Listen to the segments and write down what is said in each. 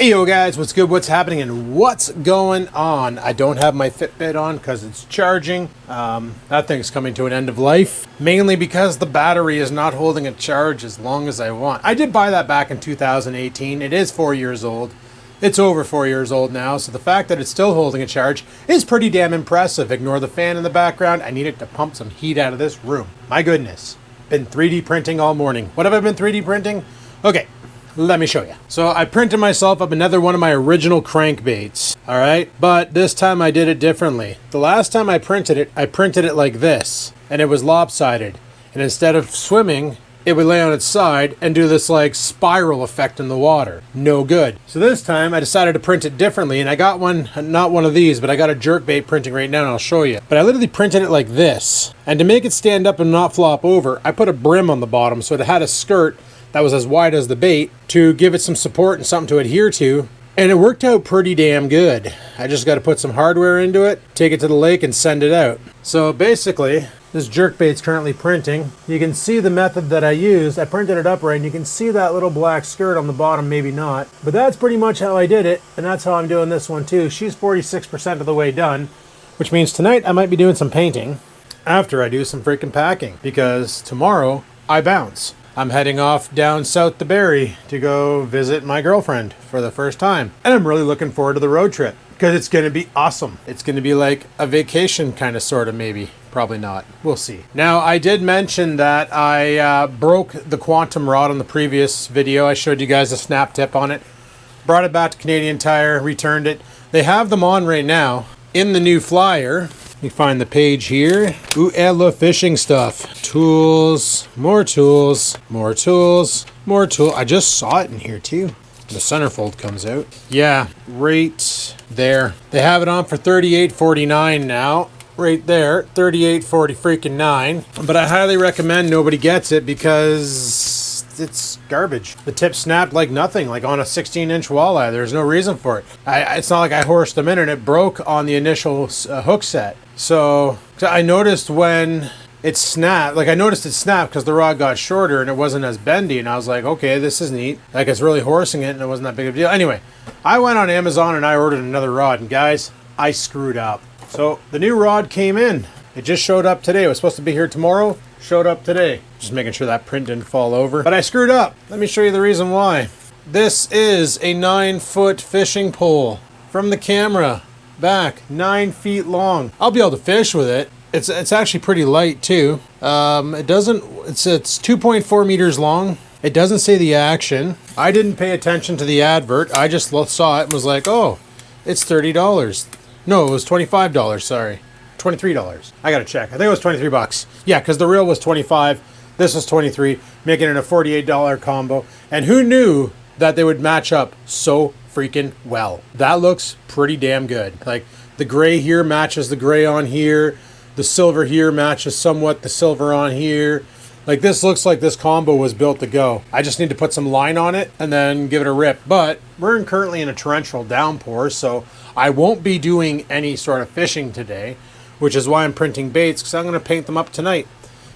Hey yo guys, what's good, what's happening, and what's going on? I don't have my Fitbit on because it's charging. That thing's coming to an end of life, mainly because the battery is not holding a charge as long as I want. I did buy that back in 2018. It is 4 years old. It's over 4 years old now, so the fact that it's still holding a charge is pretty damn impressive. Ignore the fan in the background. I need it to pump some heat out of this room. My goodness. Been 3D printing all morning. What have I been 3D printing? Okay. Let me show you. So I printed myself up another one of my original crankbaits, all right? But this time I did it differently. The last time I printed it like this, and it was lopsided. And instead of swimming, it would lay on its side and do this like spiral effect in the water. No good. So this time I decided to print it differently, and I got one, not one of these, but I got a jerkbait printing right now, and I'll show you. But I literally printed it like this. And to make it stand up and not flop over, I put a brim on the bottom so it had a skirt that was as wide as the bait to give it some support and something to adhere to. And it worked out pretty damn good. I just got to put some hardware into it, take it to the lake, and send it out. So basically, this jerkbait's currently printing. You can see the method that I used. I printed it upright, and you can see that little black skirt on the bottom, maybe not. But that's pretty much how I did it, and that's how I'm doing this one too. She's 46% of the way done, which means tonight I might be doing some painting after I do some freaking packing, because tomorrow I bounce. I'm heading off down south to Barrie to go visit my girlfriend for the first time. And I'm really looking forward to the road trip because it's going to be awesome. It's going to be like a vacation kind of, sort of, maybe. Probably not. We'll see. Now, I did mention that I broke the quantum rod on the previous video. I showed you guys a snap tip on it. Brought it back to Canadian Tire, returned it. They have them on right now in the new flyer. You find the page here. Ooh, Ella fishing stuff. Tools, more tools, more tools, more tools. I just saw it in here too. The centerfold comes out. Yeah, right there. They have it on for $38.49 now. Right there, $38.40 freaking 9. But I highly recommend nobody gets it because it's garbage. The tip snapped like nothing, like on a 16-inch walleye. There's no reason for it. It's not like I horsed them in and it broke on the initial hook set. So I noticed when it snapped, like I noticed it snapped because the rod got shorter and it wasn't as bendy, and I was like, okay, this is neat. Like it's really horsing it and it wasn't that big of a deal. Anyway, I went on Amazon and I ordered another rod, and guys, I screwed up. So the new rod came in. It just showed up today. It was supposed to be here tomorrow. Showed up today. Just making sure that print didn't fall over. But I screwed up. Let me show you the reason why. This is a 9-foot fishing pole from the camera. Back 9 feet long. I'll be able to fish with it. It's actually pretty light too. It's 2.4 meters long. It doesn't say the action. I didn't pay attention to the advert. I just saw it and was like, oh, it's $30. No, it was $25, sorry. $23. I gotta check. I think it was 23 bucks. Yeah, because the reel was 25. This was 23, making it a $48 combo. And who knew that they would match up so freaking well? That looks pretty damn good. Like the gray here matches the gray on here. The silver here matches somewhat the silver on here. Like this looks like this combo was built to go. I just need to put some line on it and then give it a rip. But we're currently in a torrential downpour, so I won't be doing any sort of fishing today, which is why I'm printing baits, because I'm going to paint them up tonight.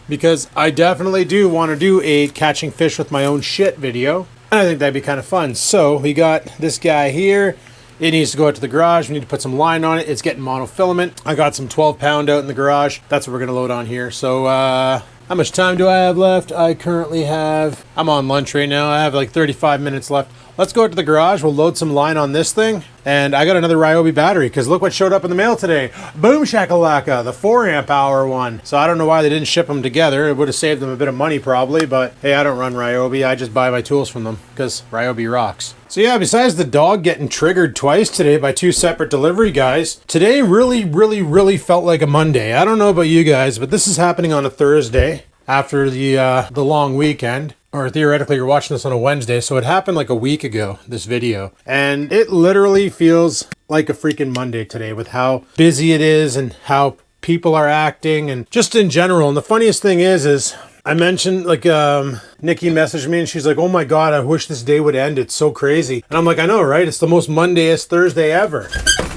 Because I definitely do want to do a catching fish with my own shit video. And I think that'd be kind of fun. So we got this guy here. It needs to go out to the garage. We need to put some line on it. It's getting monofilament. I got some 12-pound out in the garage. That's what we're going to load on here. So how much time do I have left? I currently have, I'm on lunch right now. I have like 35 minutes left. Let's go to the garage. We'll load some line on this thing. And I got another Ryobi battery, because look what showed up in the mail today. Boom shakalaka, the 4 amp hour one. So I don't know why they didn't ship them together. It would have saved them a bit of money probably, but hey, I don't run Ryobi. I just buy my tools from them because Ryobi rocks. So yeah, besides the dog getting triggered twice today by 2 separate delivery guys, today really felt like a Monday. I don't know about you guys, but this is happening on a Thursday after the long weekend. Or theoretically, you're watching this on a Wednesday, so it happened like a week ago, this video. And it literally feels like a freaking Monday today with how busy it is and how people are acting and just in general. And the funniest thing is I mentioned, like, Nikki messaged me and she's like, oh my God, I wish this day would end. It's so crazy. And I'm like, I know, right? It's the most Mondayest Thursday ever.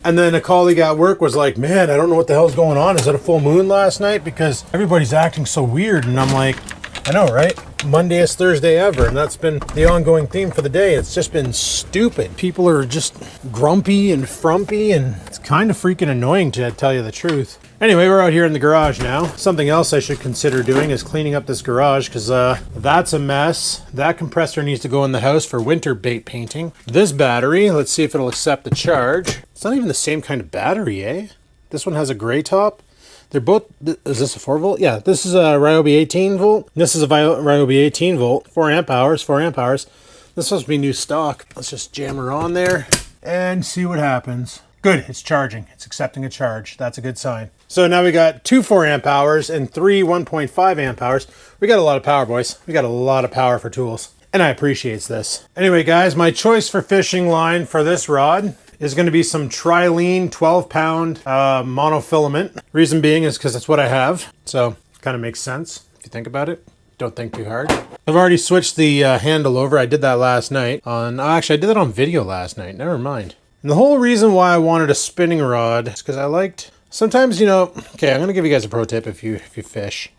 And then a colleague at work was like, man, I don't know what the hell's going on. Is it a full moon last night? Because everybody's acting so weird. And I'm like, I know, right? Monday-est Thursday ever, and that's been the ongoing theme for the day. It's just been stupid. People are just grumpy and frumpy, and it's kind of freaking annoying, to tell you the truth. Anyway, we're out here in the garage now. Something else I should consider doing is cleaning up this garage, because that's a mess. That compressor needs to go in the house for winter bait painting. This battery, let's see if it'll accept the charge. It's not even the same kind of battery, eh? This one has a gray top. They're both, is this a 4 volt? Yeah, this is a Ryobi 18 volt. This is a Ryobi 18 volt, 4 amp hours, 4 amp hours. This is supposed to be new stock. Let's just jam her on there and see what happens. Good, it's charging. It's accepting a charge. That's a good sign. So now we got 2 4 amp hours and 3 1.5 amp hours. We got a lot of power, boys. We got a lot of power for tools. And I appreciate this. Anyway, guys, my choice for fishing line for this rod is going to be some Trilene 12-pound monofilament. Reason being is because that's what I have. So kind of makes sense if you think about it. Don't think too hard. I've already switched the handle over. I did that last night. Actually, I did that on video last night. Never mind. And the whole reason why I wanted a spinning rod is because I liked... Sometimes, you know... Okay, I'm going to give you guys a pro tip if you fish.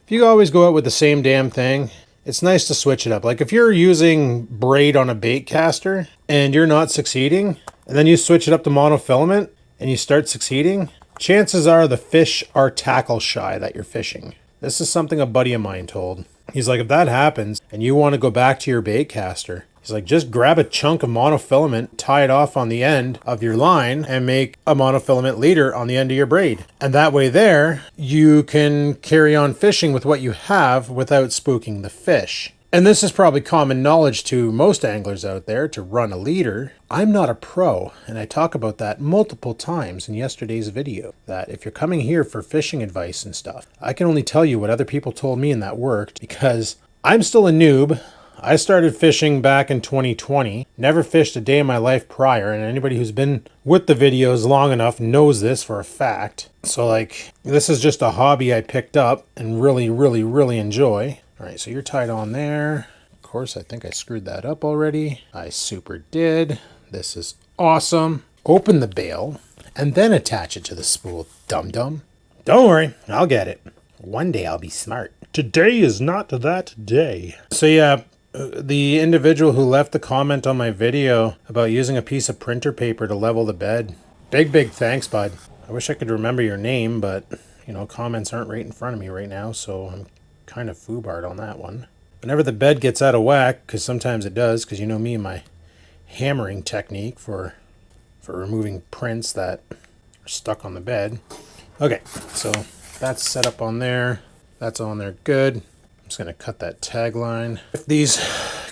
If you always go out with the same damn thing, it's nice to switch it up. Like if you're using braid on a bait caster and you're not succeeding, and then you switch it up to monofilament and you start succeeding, chances are the fish are tackle shy that you're fishing. This is something a buddy of mine told. He's like, if that happens and you want to go back to your bait caster, he's like, just grab a chunk of monofilament, tie it off on the end of your line, and make a monofilament leader on the end of your braid. And that way there, you can carry on fishing with what you have without spooking the fish. And this is probably common knowledge to most anglers out there to run a leader. I'm not a pro, and I talk about that multiple times in yesterday's video, that if you're coming here for fishing advice and stuff, I can only tell you what other people told me and that worked, because I'm still a noob. I started fishing back in 2020, never fished a day in my life prior, and anybody who's been with the videos long enough knows this for a fact. So like, this is just a hobby I picked up and really, really, really enjoy. All right, so you're tied on there. Of course, I think I screwed that up already. I super did. This is awesome. Open the bail and then attach it to the spool, dum-dum. Don't worry, I'll get it. One day I'll be smart. Today is not that day. So yeah, the individual who left the comment on my video about using a piece of printer paper to level the bed, big thanks, bud. I wish I could remember your name, but you know, comments aren't right in front of me right now, so I'm kind of foobarred on that one. Whenever the bed gets out of whack, because sometimes it does, because you know me and my hammering technique for removing prints that are stuck on the bed. Okay, so that's set up on there. That's on there good. I'm just going to cut that tagline. If these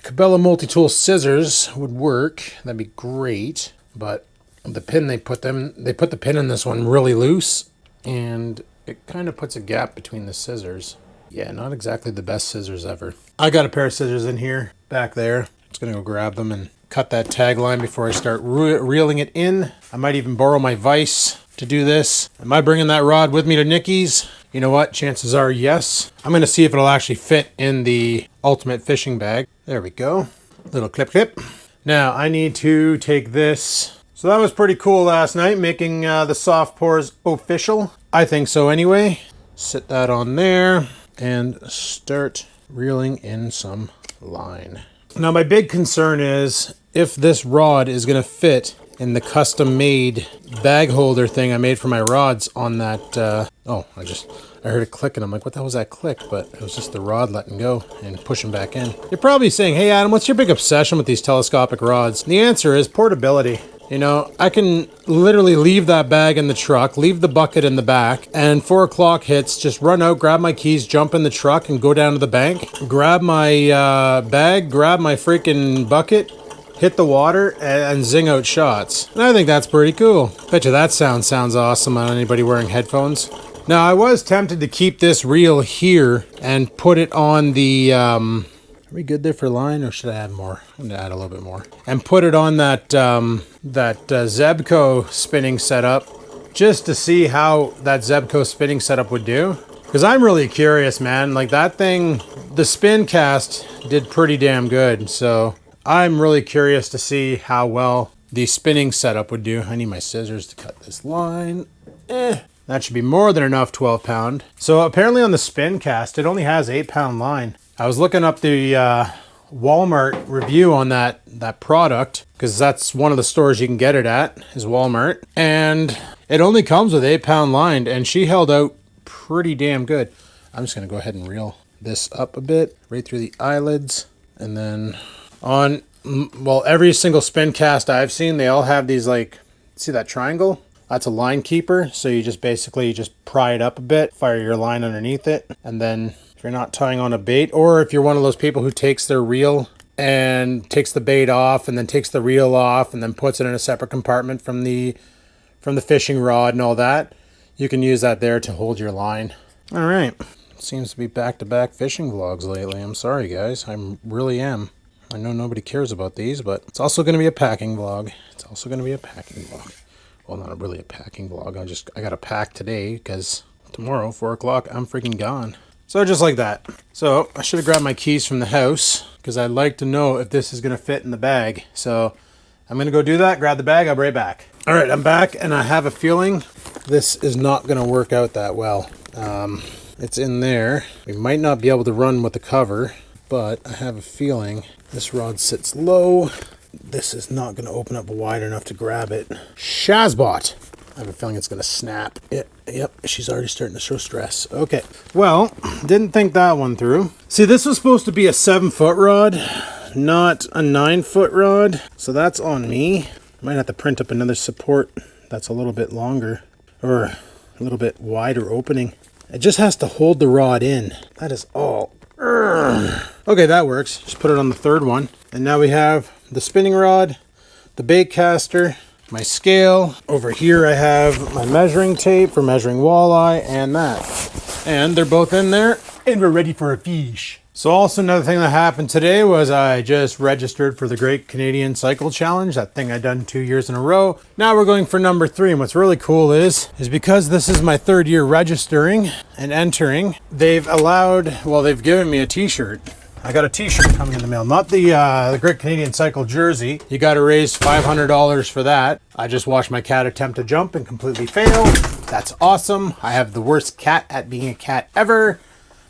Cabela multi-tool scissors would work, that'd be great. But the pin they put the pin in this one really loose, and it kind of puts a gap between the scissors. Yeah, not exactly the best scissors ever. I got a pair of scissors in here, back there. Just gonna go grab them and cut that tagline before I start reeling it in. I might even borrow my vise to do this. Am I bringing that rod with me to Nikki's? You know what? Chances are yes. I'm gonna see if it'll actually fit in the ultimate fishing bag. There we go. Little clip. Now I need to take this. So that was pretty cool last night, making the soft pours official. I think so anyway. Sit that on there and start reeling in some line. Now my big concern is if this rod is going to fit in the custom made bag holder thing I made for my rods on that, I heard a click and I'm like, what the hell was that click? But it was just the rod letting go and pushing back in. You're probably saying, hey Adam, what's your big obsession with these telescopic rods? And the answer is portability. You know, I can literally leave that bag in the truck, leave the bucket in the back, and 4 o'clock hits, just run out, grab my keys, jump in the truck, and go down to the bank, grab my bag, grab my freaking bucket, hit the water, and zing out shots. And I think that's pretty cool. Bet you that sounds awesome on anybody wearing headphones. Now, I was tempted to keep this reel here and put it on the... Are we good there for line, or should I add more? I'm gonna add a little bit more. And put it on that Zebco spinning setup, just to see how that Zebco spinning setup would do. Because I'm really curious, man. Like that thing, the spin cast did pretty damn good. So I'm really curious to see how well the spinning setup would do. I need my scissors to cut this line. That should be more than enough 12 pound. So apparently on the spin cast, it only has 8 pound line. I was looking up the Walmart review on that product, because that's one of the stores you can get it at, is Walmart. And it only comes with 8-pound line, and she held out pretty damn good. I'm just going to go ahead and reel this up a bit, right through the eyelids. And then on, well, every single spin cast I've seen, they all have these, like, see that triangle? That's a line keeper. So you just basically just pry it up a bit, fire your line underneath it. And then if you're not tying on a bait, or if you're one of those people who takes their reel and takes the bait off and then takes the reel off and then puts it in a separate compartment from the fishing rod and all that, you can use that there to hold your line. All right. Seems to be back-to-back fishing vlogs lately. I'm sorry, guys. I really am. I know nobody cares about these, but it's also going to be a packing vlog. It's also going to be a packing vlog. Well, not really a packing vlog. I got to pack today because tomorrow, 4 o'clock, I'm freaking gone. So just like that. So I should have grabbed my keys from the house because I'd like to know if this is going to fit in the bag. So I'm going to go do that, grab the bag. I'll be right back. All right, I'm back, and I have a feeling this is not going to work out that well. It's in there. We might not be able to run with the cover, but I have a feeling this rod sits low. This is not going to open up wide enough to grab it. Shazbot. I have a feeling it's going to snap. Yep, she's already starting to show stress. Okay, well, didn't think that one through. See, this was supposed to be a 7-foot rod, not a 9-foot rod. So that's on me. I might have to print up another support that's a little bit longer, or a little bit wider opening. It just has to hold the rod in. That is all. Okay, that works. Just put it on the third one. And now we have the spinning rod, the bait caster, my scale. Over here I have my measuring tape for measuring walleye and that. And they're both in there, and we're ready for a fish. So also another thing that happened today was I just registered for the Great Canadian Cycle Challenge, that thing I'd done 2 years in a row. Now we're going for number 3, and what's really cool is because this is my 3rd year registering and entering, they've given me a t-shirt. I got a t-shirt coming in the mail, not the Great Canadian Cycle jersey. You got to raise $500 for that. I just watched my cat attempt to jump and completely fail. That's awesome. I have the worst cat at being a cat ever,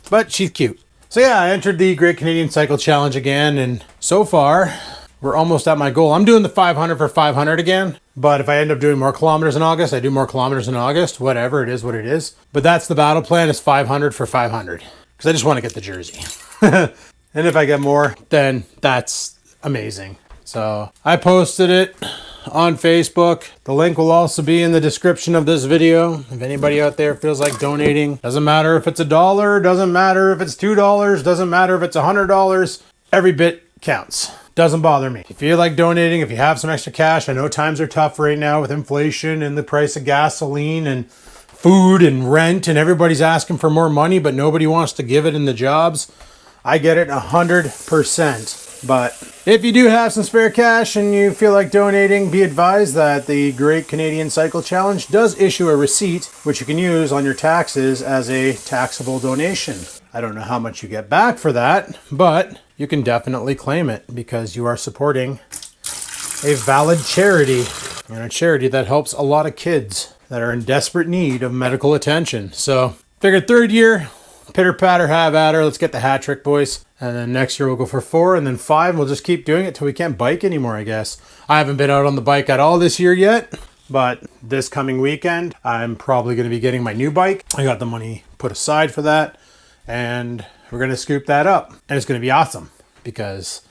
but she's cute. So yeah, I entered the Great Canadian Cycle Challenge again, and so far, we're almost at my goal. I'm doing the 500 for 500 again, but if I end up doing more kilometers in August, I do more kilometers in August. Whatever, it is what it is. But that's the battle plan, is 500 for 500, because I just want to get the jersey. And if I get more, then that's amazing. So I posted it on Facebook. The link will also be in the description of this video. If anybody out there feels like donating, doesn't matter if it's $1, doesn't matter if it's $2, doesn't matter if it's $100, every bit counts. Doesn't bother me. If you feel like donating, if you have some extra cash, I know times are tough right now with inflation and the price of gasoline and food and rent, and everybody's asking for more money, but nobody wants to give it in the jobs. I get it 100%. But if you do have some spare cash and you feel like donating, be advised that the Great Canadian Cycle Challenge does issue a receipt, which you can use on your taxes as a taxable donation. I don't know how much you get back for that, but you can definitely claim it because you are supporting a valid charity, and a charity that helps a lot of kids that are in desperate need of medical attention. So figured 3rd year, pitter patter, have at her. Let's get the hat trick, boys. And then next year we'll go for 4, and then 5. We'll just keep doing it till we can't bike anymore, I guess. I haven't been out on the bike at all this year yet, but this coming weekend, I'm probably going to be getting my new bike. I got the money put aside for that, and we're going to scoop that up. And it's going to be awesome because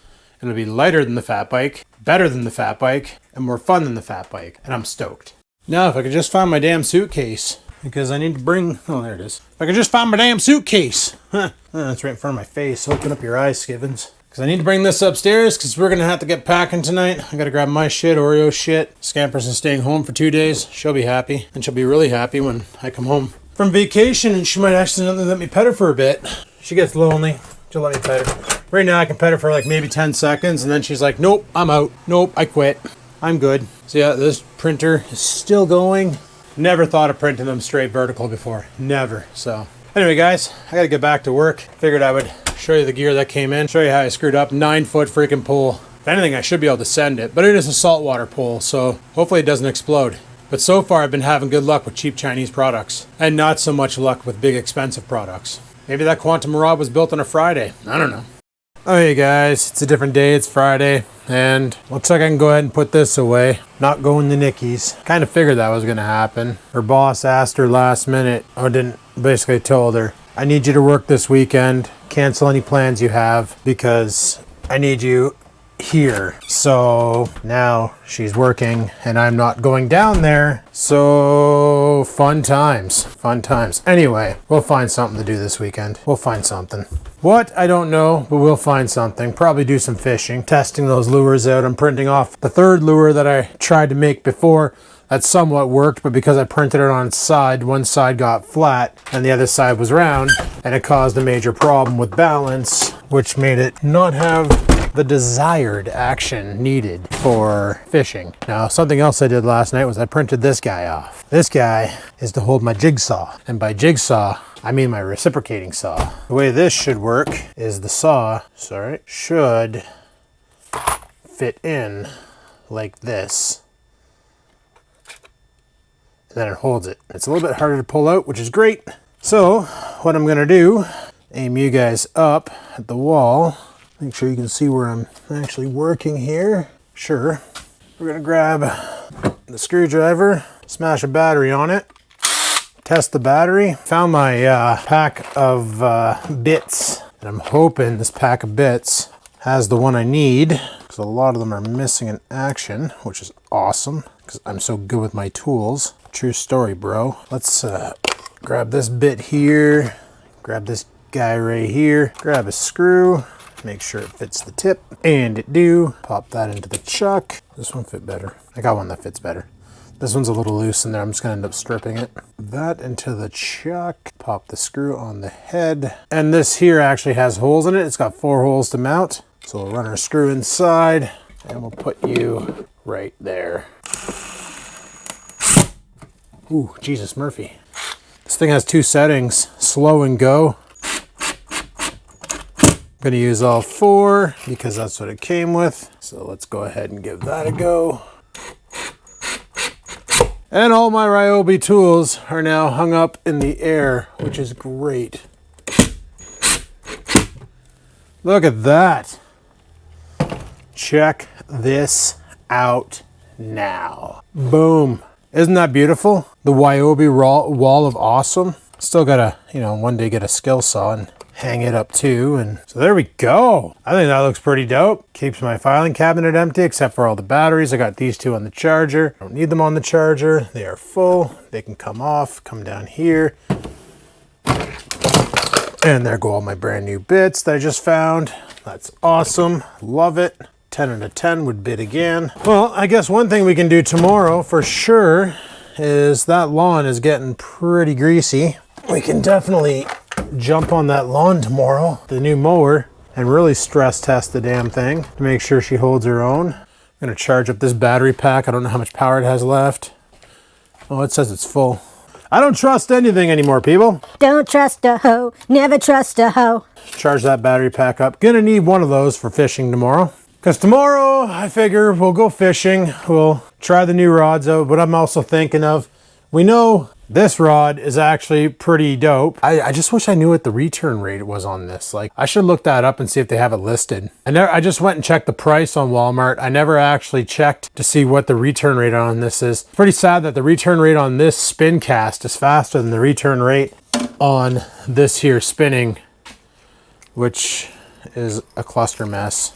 it'll be lighter than the fat bike, better than the fat bike, and more fun than the fat bike. And I'm stoked. Now, if I could just find my damn suitcase, because I need to bring, oh, there it is. If I could just find my damn suitcase. Huh. Oh, that's right in front of my face. Open up your eyes, Skivinz. Because I need to bring this upstairs because we're going to have to get packing tonight. I got to grab my shit, Oreo shit. Scamper's is staying home for 2 days. She'll be happy. And she'll be really happy when I come home from vacation, and she might accidentally let me pet her for a bit. She gets lonely. She'll let me pet her. Right now I can pet her for like maybe 10 seconds, and then she's like, nope, I'm out. Nope, I quit. I'm good. So yeah, this printer is still going. Never thought of printing them straight vertical before. Never. So anyway, guys, I got to get back to work. Figured I would show you the gear that came in. Show you how I screwed up. 9-foot freaking pole. If anything, I should be able to send it. But it is a saltwater pole, so hopefully it doesn't explode. But so far, I've been having good luck with cheap Chinese products. And not so much luck with big expensive products. Maybe that quantum rod was built on a Friday. I don't know. Okay guys, it's a different day. It's Friday. And looks like I can go ahead and put this away. Not going to Nikki's. Kind of figured that was going to happen. Her boss asked her last minute, or didn't, basically told her, I need you to work this weekend. Cancel any plans you have because I need you here. So now she's working and I'm not going down there. So fun times. Anyway, we'll find something to do this weekend. We'll find something. What? I don't know, but we'll find something. Probably do some fishing, testing those lures out. I'm printing off the third lure that I tried to make before. That somewhat worked, but because I printed it on its side, one side got flat and the other side was round, and it caused a major problem with balance, which made it not have the desired action needed for fishing. Now, something else I did last night was I printed this guy off. This guy is to hold my jigsaw, and by jigsaw, I mean my reciprocating saw. The way this should work is the saw, should fit in like this. And then it holds it. It's a little bit harder to pull out, which is great. So what I'm gonna do, aim you guys up at the wall. Make sure you can see where I'm actually working here. Sure. We're gonna grab the screwdriver, smash a battery on it, test the battery. Found my pack of bits, and I'm hoping this pack of bits has the one I need, because a lot of them are missing in action, which is awesome, because I'm so good with my tools. True story, bro. Let's grab this bit here, grab this guy right here, grab a screw, make sure it fits the tip, and it do. Pop that into the chuck. This one fit better. I got one that fits better. This one's a little loose in there. I'm just gonna end up stripping it. That into the chuck. Pop the screw on the head. And this here actually has holes in it. It's got 4 holes to mount. So we'll run our screw inside and we'll put you right there. Ooh, Jesus Murphy. This thing has 2 settings, slow and go. I'm gonna use all 4 because that's what it came with. So let's go ahead and give that a go. And all my Ryobi tools are now hung up in the air, which is great. Look at that. Check this out now. Boom. Isn't that beautiful? The Ryobi wall of awesome. Still gotta, one day get a skill saw and hang it up too. And so there we go. I think that looks pretty dope. Keeps my filing cabinet empty except for all the batteries. I got these 2 on the charger. I don't need them on the charger. They are full. They can come off, come down here. And there go all my brand new bits that I just found. That's awesome. Love it. 10 out of 10 would bid again. Well, I guess one thing we can do tomorrow for sure is that lawn is getting pretty greasy. We can definitely jump on that lawn tomorrow, the new mower, and really stress test the damn thing to make sure she holds her own. I'm gonna charge up this battery pack. I don't know how much power it has left. Oh, it says it's full. I don't trust anything anymore, people. Don't trust a hoe, never trust a hoe. Charge that battery pack up. Gonna need one of those for fishing tomorrow. Because tomorrow, I figure we'll go fishing. We'll try the new rods out, but I'm also thinking of, we know this rod is actually pretty dope. I just wish I knew what the return rate was on this. Like, I should look that up and see if they have it listed. I just went and checked the price on Walmart. I never actually checked to see what the return rate on this is. It's pretty sad that the return rate on this spin cast is faster than the return rate on this here spinning, which is a cluster mess.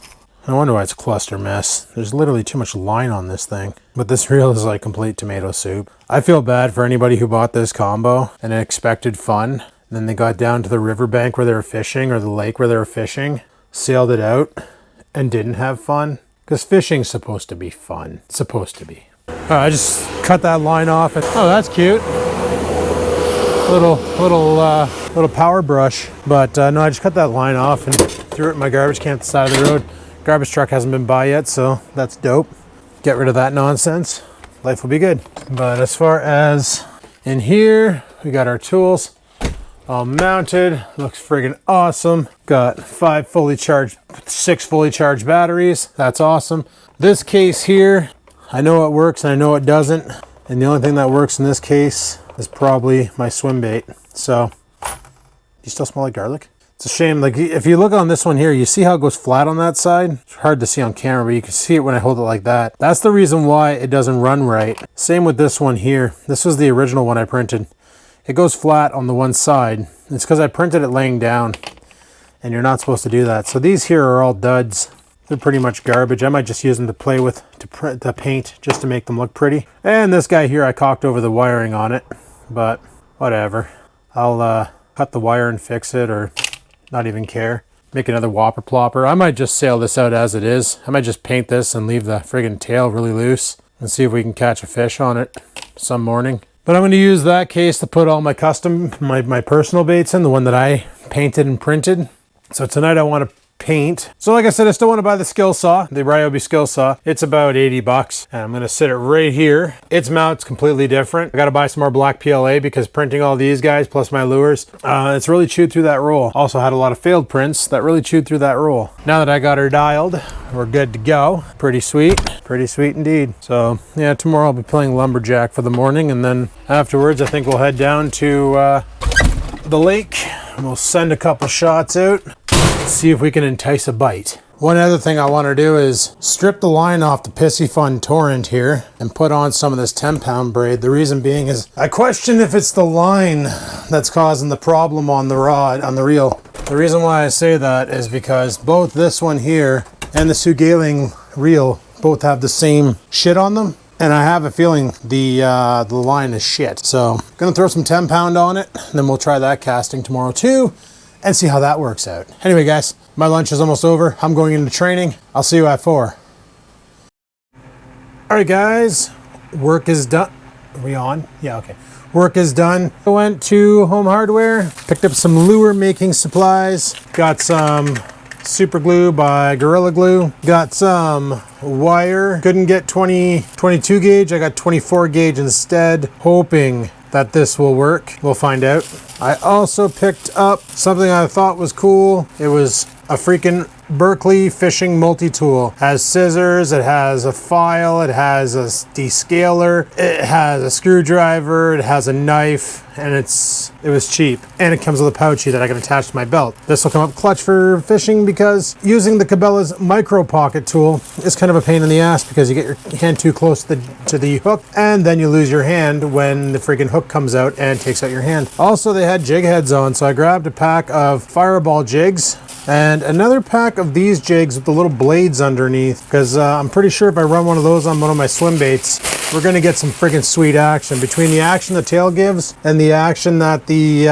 I wonder why it's a cluster mess. There's literally too much line on this thing. But this reel is like complete tomato soup. I feel bad for anybody who bought this combo and expected fun. And then they got down to the riverbank where they were fishing, or the lake where they were fishing, sailed it out, and didn't have fun. Because fishing's supposed to be fun. It's supposed to be. I just cut that line off. And, oh, that's cute. Little power brush. But no, I just cut that line off and threw it in my garbage can at the side of the road. Garbage truck hasn't been by yet, so that's dope. Get rid of that nonsense. Life will be good. But as far as in here, we got our tools all mounted. Looks friggin' awesome. Got 6 fully charged batteries. That's awesome. This case here, I know it works and I know it doesn't. And the only thing that works in this case is probably my swim bait. So you still smell like garlic? It's a shame. Like if you look on this one here, you see how it goes flat on that side? It's hard to see on camera, but you can see it when I hold it like that. That's the reason why it doesn't run right. Same with this one here. This was the original one I printed. It goes flat on the one side. It's because I printed it laying down, and you're not supposed to do that. So these here are all duds. They're pretty much garbage. I might just use them to play with, to print the paint, just to make them look pretty. And this guy here, I caulked over the wiring on it, but whatever. I'll cut the wire and fix it, or not even care. Make another whopper plopper. I might just sail this out as it is. I might just paint this and leave the friggin' tail really loose and see if we can catch a fish on it some morning. But I'm going to use that case to put all my custom, my personal baits in, the one that I painted and printed. So tonight I want to paint. So like I said, I still want to buy the skill saw, the Ryobi skill saw. It's about 80 bucks. And I'm going to sit it right here. Its mount's completely different. I got to buy some more black PLA because printing all these guys plus my lures, it's really chewed through that roll. Also had a lot of failed prints that really chewed through that roll. Now that I got her dialed, we're good to go. Pretty sweet indeed. So yeah, tomorrow I'll be playing lumberjack for the morning, and then afterwards I think we'll head down to the lake and we'll send a couple shots out. See if we can entice a bite. One other thing I want to do is strip the line off the Pissy Fun Torrent here and put on some of this 10-pound braid. The reason being is I question if it's the line that's causing the problem on the rod, on the reel. The reason why I say that is because both this one here and the Sugaling reel both have the same shit on them. And I have a feeling the line is shit. So I'm gonna throw some 10-pound on it, and then we'll try that casting tomorrow too, and see how that works out. Anyway, guys, my lunch is almost over. I'm going into training. I'll see you at 4. All right, guys, work is done. Are we on? Yeah, okay. Work is done. I went to Home Hardware, picked up some lure making supplies, got some super glue by Gorilla Glue, got some wire. Couldn't get 22 gauge. I got 24 gauge instead, hoping that this will work. We'll find out. I also picked up something I thought was cool. It was a freaking Berkeley fishing multi-tool. It has scissors, it has a file, it has a descaler, it has a screwdriver, it has a knife, and it was cheap. And it comes with a pouchy that I can attach to my belt. This will come up clutch for fishing because using the Cabela's micro pocket tool is kind of a pain in the ass because you get your hand too close to the hook, and then you lose your hand when the freaking hook comes out and takes out your hand. Also, they had jig heads on, so I grabbed a pack of Fireball jigs and another pack of these jigs with the little blades underneath, because I'm pretty sure if I run one of those on one of my swim baits, we're gonna get some friggin' sweet action. Between the action the tail gives and the action that the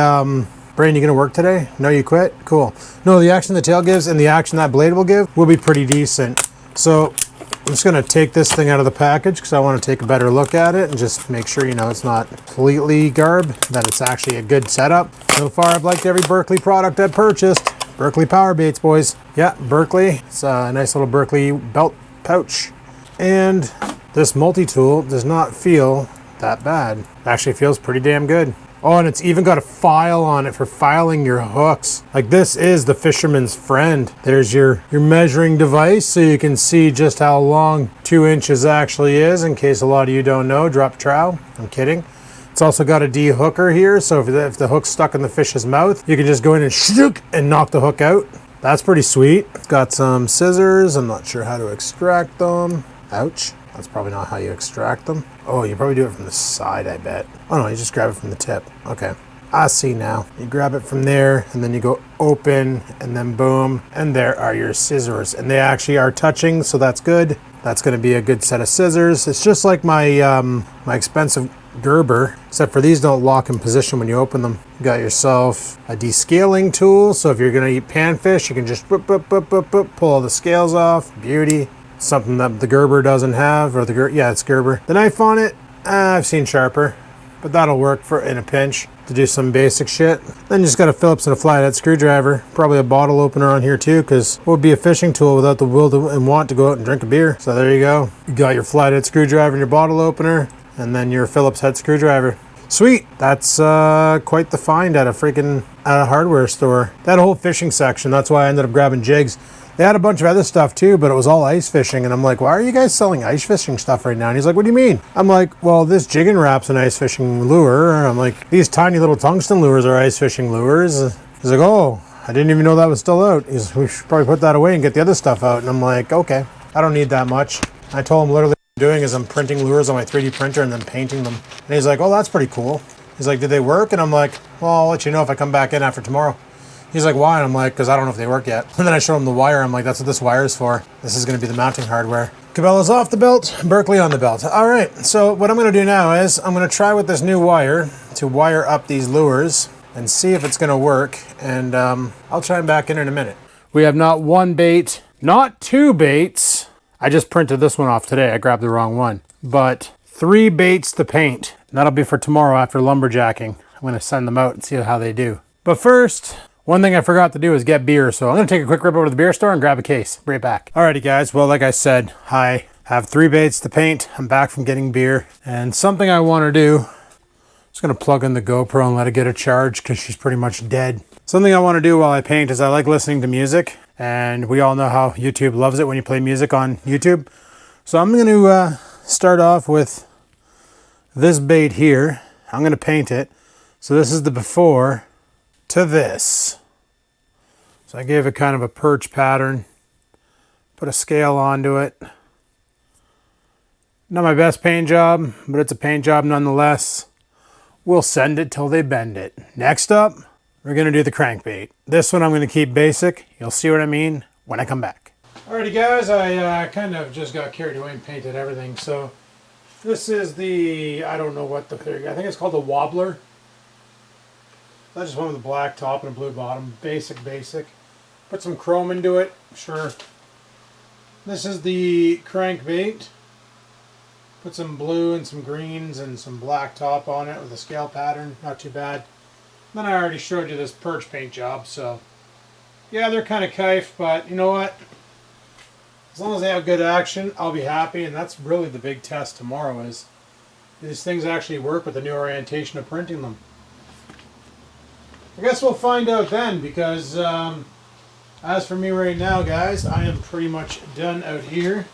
Brain, you gonna work today? No, you quit? Cool. No, the action the tail gives and the action that blade will give will be pretty decent. So I'm just gonna take this thing out of the package because I want to take a better look at it and just make sure, you know, it's not completely garb, that it's actually a good setup. So far, I've liked every Berkeley product I've purchased. Berkeley power baits, boys. Yeah, Berkeley. It's a nice little Berkeley belt pouch. And this multi-tool does not feel that bad. It actually feels pretty damn good. Oh, and it's even got a file on it for filing your hooks. Like, this is the fisherman's friend. There's your measuring device, so you can see just how long 2 inches actually is, in case a lot of you don't know. Drop trowel. I'm kidding. It's also got a de-hooker here, so if the hook's stuck in the fish's mouth, you can just go in and shook and knock the hook out. That's pretty sweet. It's got some scissors. I'm not sure how to extract them. Ouch. That's probably not how you extract them. Oh, you probably do it from the side, I bet. Oh no, you just grab it from the tip. Okay, I see now. You grab it from there, and then you go open, and then boom, and there are your scissors. And they actually are touching, so that's good. That's gonna be a good set of scissors. It's just like my my expensive Gerber, except for these don't lock in position when you open them. You got yourself a descaling tool, so if you're gonna eat panfish, you can just pull all the scales off. Beauty. Something that the Gerber doesn't have, or yeah, it's Gerber. The knife on it, I've seen sharper, but that'll work for in a pinch to do some basic shit. Then you just got a Phillips and a flathead screwdriver, probably a bottle opener on here too, because what would be a fishing tool without the will to, and want to go out and drink a beer? So there you go. You got your flathead screwdriver and your bottle opener, and then your Phillips head screwdriver. Sweet. That's quite the find at a hardware store. That whole fishing section, that's why I ended up grabbing jigs. They had a bunch of other stuff too, but it was all ice fishing. And I'm like, why are you guys selling ice fishing stuff right now? And he's like, what do you mean? I'm like, well, this jigging wrap's an ice fishing lure. And I'm like, these tiny little tungsten lures are ice fishing lures. He's like, oh, I didn't even know that was still out. He's, we should probably put that away and get the other stuff out. And I'm like, okay, I don't need that much. I told him literally what I'm doing is I'm printing lures on my 3D printer and then painting them. And he's like, oh, that's pretty cool. He's like, did they work? And I'm like, well, I'll let you know if I come back in after tomorrow. He's like, why? And I'm like, because I don't know if they work yet. And then I showed him the wire. I'm like, that's what this wire is for. This is going to be the mounting hardware. Cabela's off the belt, Berkeley on the belt. All right, so what I'm going to do now is I'm going to try with this new wire to wire up these lures and see if it's going to work. And I'll try them back in a minute. We have not one bait, not two baits. I just printed this one off today. I grabbed the wrong one. But 3 baits to paint. And that'll be for tomorrow after lumberjacking. I'm going to send them out and see how they do. But first, one thing I forgot to do is get beer. So I'm going to take a quick trip over to the beer store and grab a case. Bring it back. Alrighty guys, well like I said, I have 3 baits to paint. I'm back from getting beer. And something I want to do, just going to plug in the GoPro and let it get a charge because she's pretty much dead. Something I want to do while I paint is I like listening to music. And we all know how YouTube loves it when you play music on YouTube. So I'm going to start off with this bait here. I'm going to paint it. So this is the before to this. So I gave it kind of a perch pattern. Put a scale onto it. Not my best paint job, but it's a paint job nonetheless. We'll send it till they bend it. Next up, we're going to do the crankbait. This one I'm going to keep basic. You'll see what I mean when I come back. Alrighty guys, I kind of just got carried away and painted everything. So this is the, I don't know what the, I think it's called the wobbler. That's just one with a black top and a blue bottom. Basic. Put some chrome into it, sure. This is the crankbait. Put some blue and some greens and some black top on it with a scale pattern. Not too bad. Then I already showed you this perch paint job, so yeah, they're kind of kife, but you know what? As long as they have good action, I'll be happy, and that's really the big test tomorrow is these things actually work with the new orientation of printing them. I guess we'll find out then, because as for me right now, guys, I am pretty much done out here.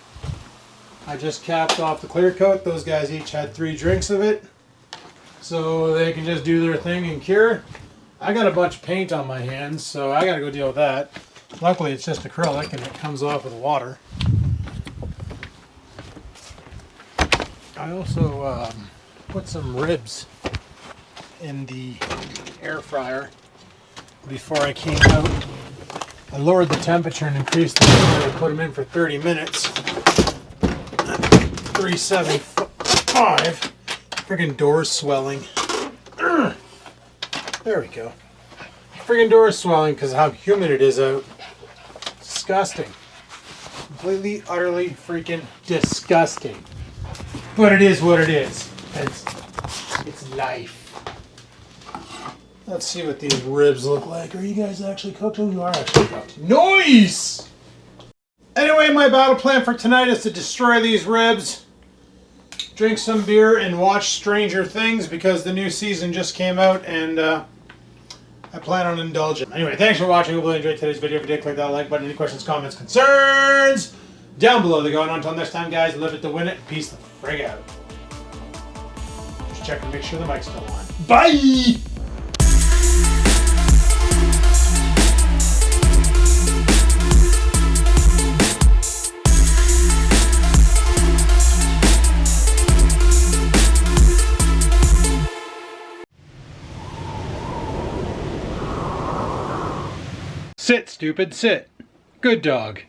I just capped off the clear coat. Those guys each had 3 drinks of it, so they can just do their thing and cure. I got a bunch of paint on my hands, so I gotta go deal with that. Luckily it's just acrylic and it comes off with water. I also put some ribs in the air fryer before I came out. I lowered the temperature and increased the heat. I put them in for 30 minutes. 375. Friggin' door's swelling. There we go. Friggin' door's swelling because of how humid it is out. Disgusting. Completely, utterly freaking disgusting. But it is what it is. It's life. Let's see what these ribs look like. Are you guys actually cooked? Oh, you are actually cooked. Nice! Anyway, my battle plan for tonight is to destroy these ribs, drink some beer, and watch Stranger Things because the new season just came out and I plan on indulging. Anyway, thanks for watching. Hope you enjoyed today's video. If you did, click that like button. Any questions, comments, concerns? Down below. They're going on. Until next time, guys, live it to win it. Peace the frig out. Just check to make sure the mic's still on. Bye! Sit, stupid, sit. Good dog.